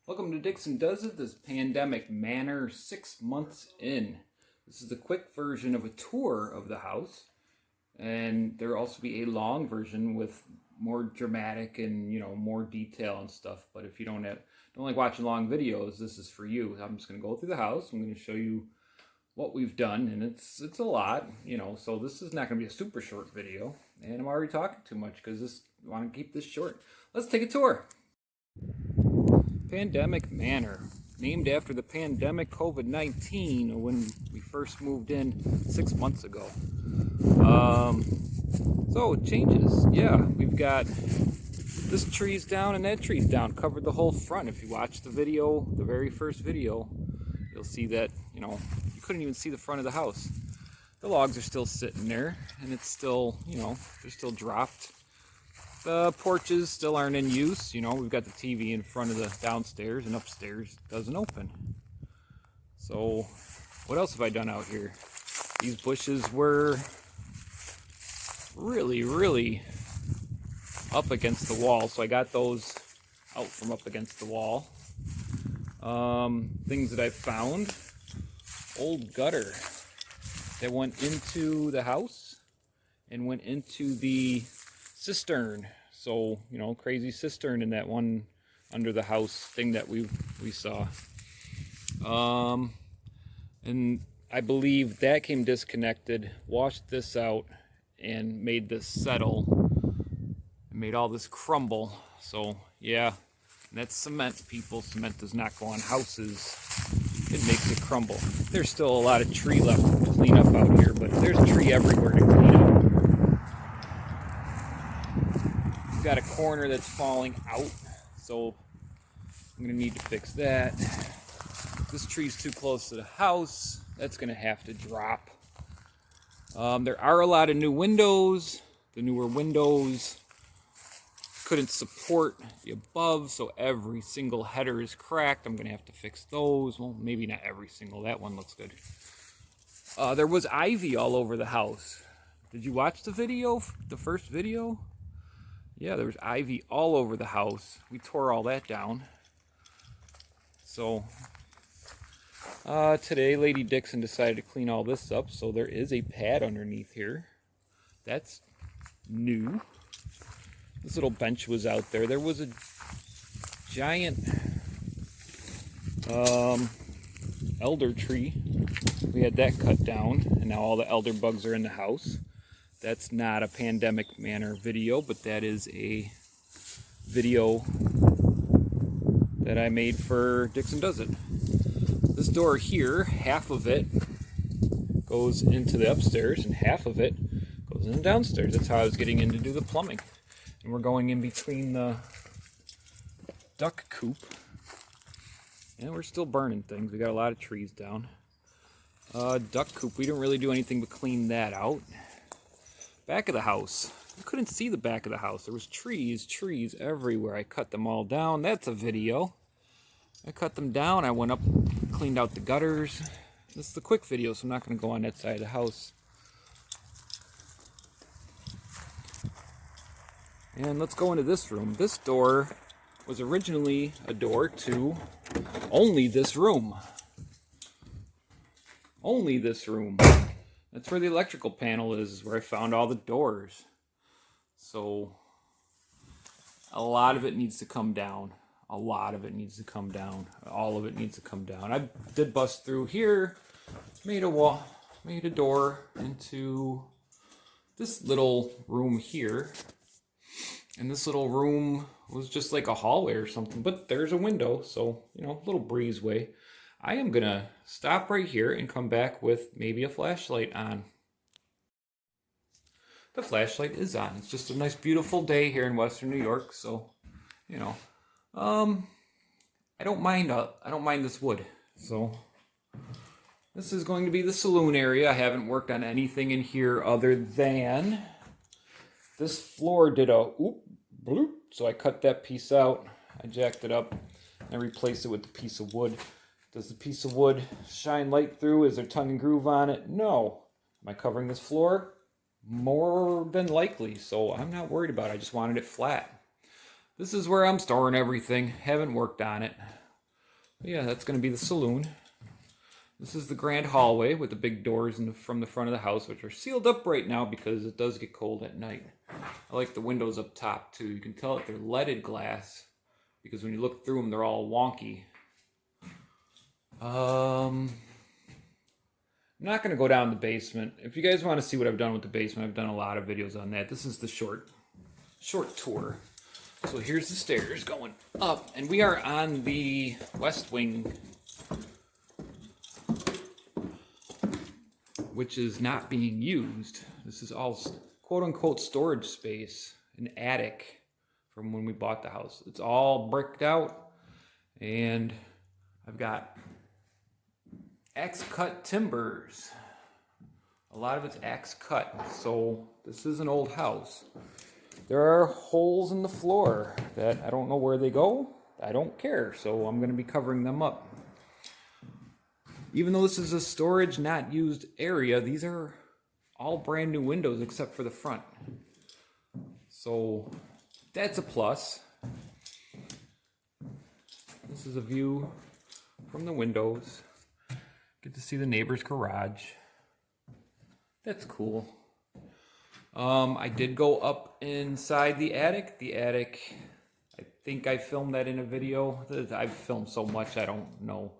Welcome to Dixon Does It, this pandemic manor 6 months in. This is a quick version of a tour of the house, and there will also be a long version with more dramatic and more detail and stuff. But if you don't like watching long videos, this is for you. I'm just going to go through the house. I'm going to show you what we've done, and it's a lot, so this is not going to be a super short video, and I'm already talking too much because I want to keep this short. Let's take a tour. Pandemic Manor, named after the pandemic COVID-19 when we first moved in 6 months ago. So it changes. Yeah, we've got this tree's down and that tree's down, covered the whole front. If you watch the video, the very first video, you'll see that, you couldn't even see the front of the house. The logs are still sitting there, and it's still, they're still dropped. The porches still aren't in use. We've got the TV in front of the downstairs, and upstairs doesn't open. So what else have I done out here? These bushes were really up against the wall, so I got those out from up against the wall. Things that I found: old gutter that went into the house and went into the cistern. So, crazy cistern in that one under the house thing that we saw. And I believe that came disconnected, washed this out, and made this settle, and made all this crumble. So, yeah, and that's cement, people. Cement does not go on houses. It makes it crumble. There's still a lot of tree left to clean up out here, but there's tree everywhere to clean up. Got a corner that's falling out, so I'm gonna need to fix that. This tree's too close to the house. That's gonna have to drop. There are a lot of new windows. The newer windows couldn't support the above, so every single header is cracked. I'm gonna have to fix those. Well, maybe not every single. That one looks good. There was ivy all over the house. Did you watch the video, the first video? Yeah, there was ivy all over the house. We tore all that down. So today Lady Dixon decided to clean all this up, so there is a pad underneath here. That's new. This little bench was out there. There was a giant elder tree. We had that cut down, and now all the elder bugs are in the house. That's not a pandemic manor video, but that is a video that I made for Dixon Does It. This door here, half of it goes into the upstairs and half of it goes in the downstairs. That's how I was getting in to do the plumbing. And we're going in between the duck coop. And we're still burning things. We got a lot of trees down. Duck coop, we didn't really do anything but clean that out. Back of the house. You couldn't see the back of the house. There was trees everywhere. I cut them all down. That's a video. I cut them down. I went up, cleaned out the gutters. This is the quick video, so I'm not going to go on that side of the house. And let's go into this room. This door was originally a door to only this room. Only this room. That's where the electrical panel is where I found all the doors. So a lot of it needs to come down. A lot of it needs to come down. All of it needs to come down. I did bust through here, made a wall, made a door into this little room here. And this little room was just like a hallway or something, but there's a window, so, a little breezeway. I am going to stop right here and come back with maybe a flashlight on. The flashlight is on. It's just a nice, beautiful day here in Western New York, so, I don't mind this wood. So, this is going to be the saloon area. I haven't worked on anything in here other than this floor did a bloop, so I cut that piece out. I jacked it up and replaced it with the piece of wood. Does the piece of wood shine light through? Is there tongue and groove on it? No. Am I covering this floor? More than likely, so I'm not worried about it. I just wanted it flat. This is where I'm storing everything. Haven't worked on it. Yeah, that's going to be the saloon. This is the grand hallway with the big doors from the front of the house, which are sealed up right now because it does get cold at night. I like the windows up top too. You can tell that they're leaded glass because when you look through them, they're all wonky. I'm not going to go down the basement. If you guys want to see what I've done with the basement, I've done a lot of videos on that. This is the short tour. So here's the stairs going up, and we are on the west wing, which is not being used. This is all quote-unquote storage space, an attic from when we bought the house. It's all bricked out, and I've got axe-cut timbers. A lot of it's axe-cut, so this is an old house. There are holes in the floor that I don't know where they go. I don't care, so I'm going to be covering them up. Even though this is a storage not used area, these are all brand new windows except for the front. So that's a plus. This is a view from the windows. Get to see the neighbor's garage. That's cool. I did go up inside the attic. The attic, I think I filmed that in a video. I've filmed so much, I don't know.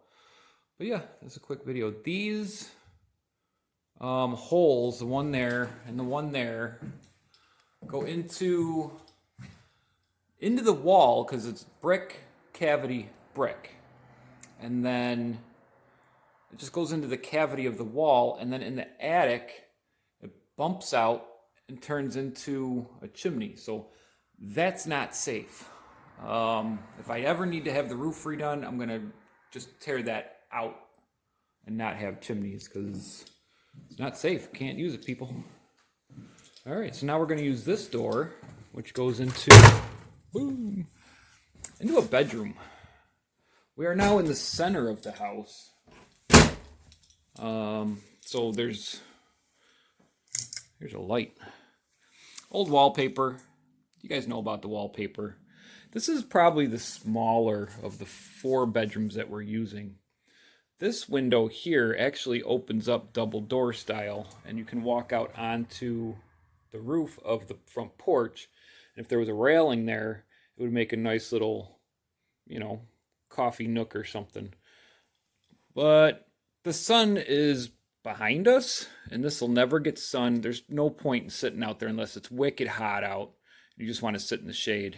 But yeah, that's a quick video. These holes, the one there and the one there, go into the wall because it's brick, cavity, brick. And then it just goes into the cavity of the wall, and then in the attic, it bumps out and turns into a chimney. So that's not safe. If I ever need to have the roof redone, I'm gonna just tear that out and not have chimneys because it's not safe. Can't use it, people. All right, so now we're gonna use this door, which goes into a bedroom. We are now in the center of the house. So here's a light. Old wallpaper. You guys know about the wallpaper. This is probably the smaller of the 4 bedrooms that we're using. This window here actually opens up double door style, and you can walk out onto the roof of the front porch. And if there was a railing there, it would make a nice little, coffee nook or something. But the sun is behind us, and this will never get sun. There's no point in sitting out there unless it's wicked hot out. You just want to sit in the shade.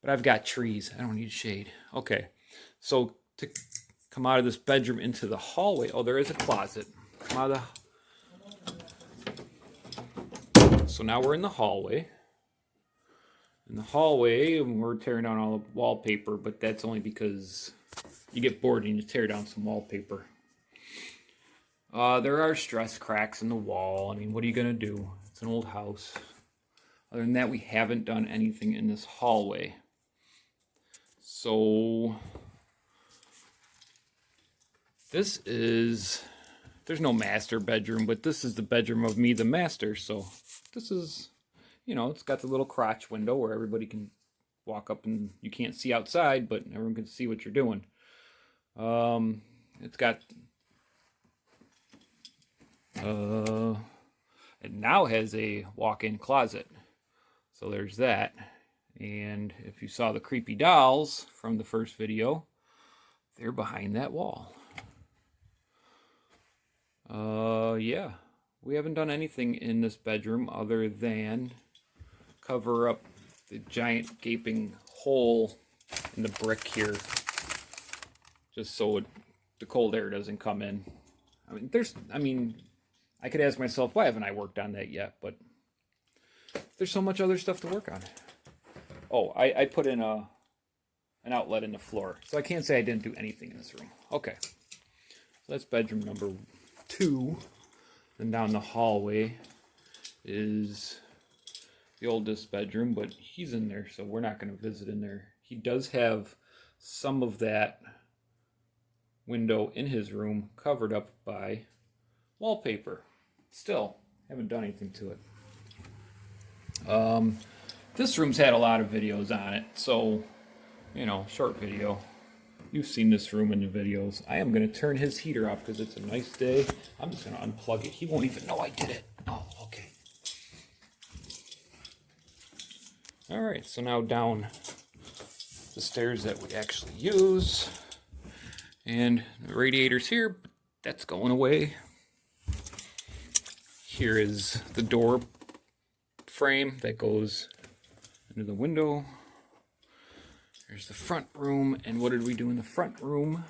But I've got trees. I don't need shade. Okay, so to come out of this bedroom into the hallway, there is a closet. Come out of So now we're in the hallway. In the hallway, we're tearing down all the wallpaper, but that's only because you get bored and you tear down some wallpaper. There are stress cracks in the wall. I mean, what are you going to do? It's an old house. Other than that, we haven't done anything in this hallway. So, there's no master bedroom, but this is the bedroom of me, the master. So, this is, it's got the little crotch window where everybody can walk up and you can't see outside, but everyone can see what you're doing. It's got... it now has a walk-in closet. So there's that. And if you saw the creepy dolls from the first video, they're behind that wall. Yeah. We haven't done anything in this bedroom other than cover up the giant gaping hole in the brick here. Just so the cold air doesn't come in. I could ask myself, why haven't I worked on that yet? But there's so much other stuff to work on. Oh, I put in an outlet in the floor. So I can't say I didn't do anything in this room. Okay. So that's bedroom number 2. And down the hallway is the oldest bedroom, but he's in there, so we're not going to visit in there. He does have some of that window in his room covered up by wallpaper. Still, haven't done anything to it. This room's had a lot of videos on it, so, short video. You've seen this room in the videos. I am going to turn his heater off because it's a nice day. I'm just going to unplug it. He won't even know I did it. Oh, okay. Alright, so now down the stairs that we actually use. And the radiator's here, but that's going away. Here is the door frame that goes into the window. There's the front room, and what did we do in the front room?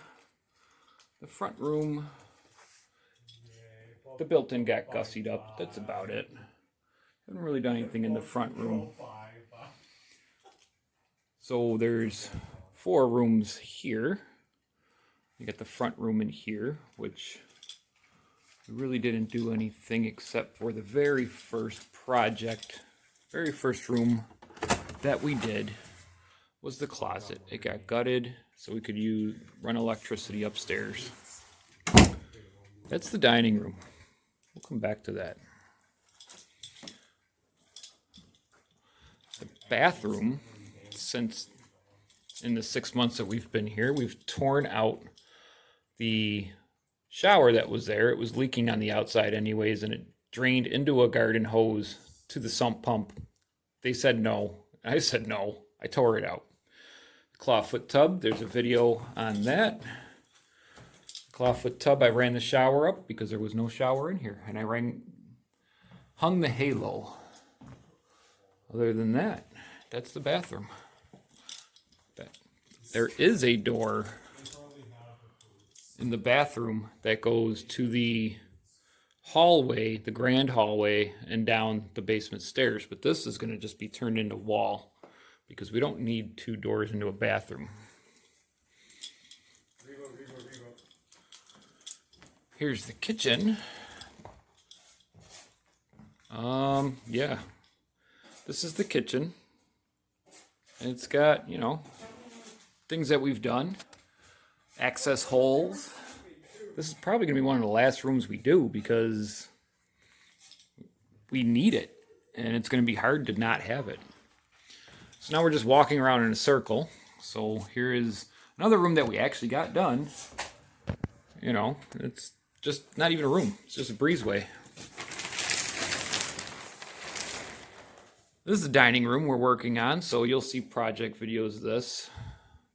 The front room, the built-in got gussied up. That's about it. Haven't really done anything in the front room. So there's 4 rooms here. You got the front room in here, which we really didn't do anything except for the very first project, very first room that we did was the closet. It got gutted so we could run electricity upstairs. That's the dining room. We'll come back to that. The bathroom, since in the 6 months that we've been here, we've torn out the shower that was there. It was leaking on the outside anyways, and it drained into a garden hose to the sump pump. They said no. I said no. I tore it out. Clawfoot tub, there's a video on that. Clawfoot tub, I ran the shower up because there was no shower in here, and I hung the halo. Other than that, that's the bathroom. There is a door in the bathroom that goes to the hallway, the grand hallway, and down the basement stairs, but this is going to just be turned into wall because we don't need 2 doors into a bathroom. Here's the kitchen. Yeah, this is the kitchen. And it's got, you know, things that we've done. Access holes. This is probably going to be one of the last rooms we do because we need it. And it's going to be hard to not have it. So now we're just walking around in a circle. So here is another room that we actually got done. You know, it's just not even a room. It's just a breezeway. This is the dining room we're working on, so you'll see project videos of this.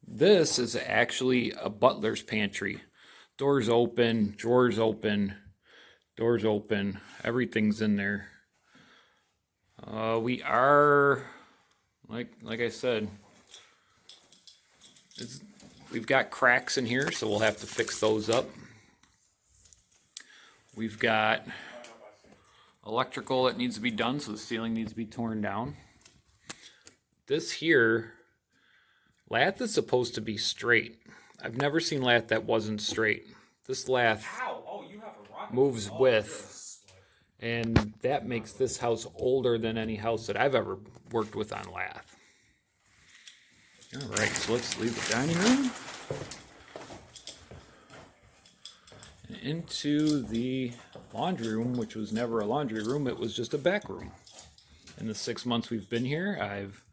This is actually a butler's pantry. Doors open, drawers open, doors open, everything's in there. We are, like I said, we've got cracks in here, so we'll have to fix those up. We've got electrical that needs to be done, so the ceiling needs to be torn down. This here, lath is supposed to be straight. I've never seen lath that wasn't straight. This lath moves with, and that makes this house older than any house that I've ever worked with on lath. Alright, so let's leave the dining room and into the laundry room, which was never a laundry room, it was just a back room. In the 6 months we've been here, I've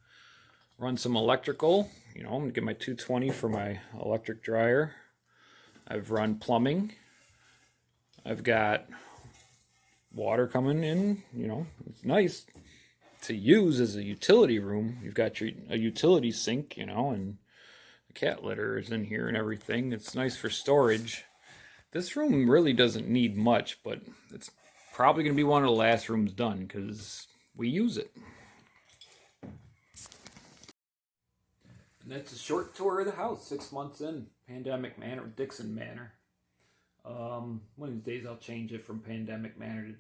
run some electrical. You know, I'm going to get my 220 for my electric dryer. I've run plumbing. I've got water coming in. You know, it's nice to use as a utility room. You've got a utility sink, you know, and the cat litter is in here and everything. It's nice for storage. This room really doesn't need much, but it's probably going to be one of the last rooms done because we use it. And that's a short tour of the house, 6 months in. Pandemic Manor, Dixon Manor. One of these days I'll change it from Pandemic Manor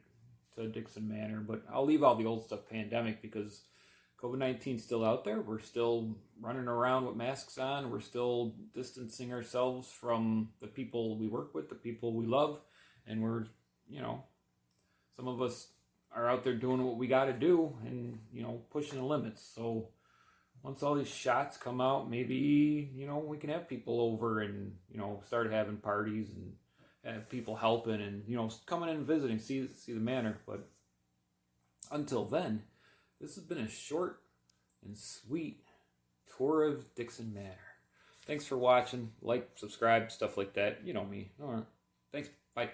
to Dixon Manor, but I'll leave all the old stuff Pandemic because COVID-19 is still out there. We're still running around with masks on. We're still distancing ourselves from the people we work with, the people we love, and we're, you know, some of us are out there doing what we got to do and, you know, pushing the limits. So once all these shots come out, maybe, you know, we can have people over and, you know, start having parties and have people helping and, you know, coming in and visiting, see the manor. But until then, this has been a short and sweet tour of Dixon Manor. Thanks for watching. Like, subscribe, stuff like that. You know me. All right. Thanks. Bye.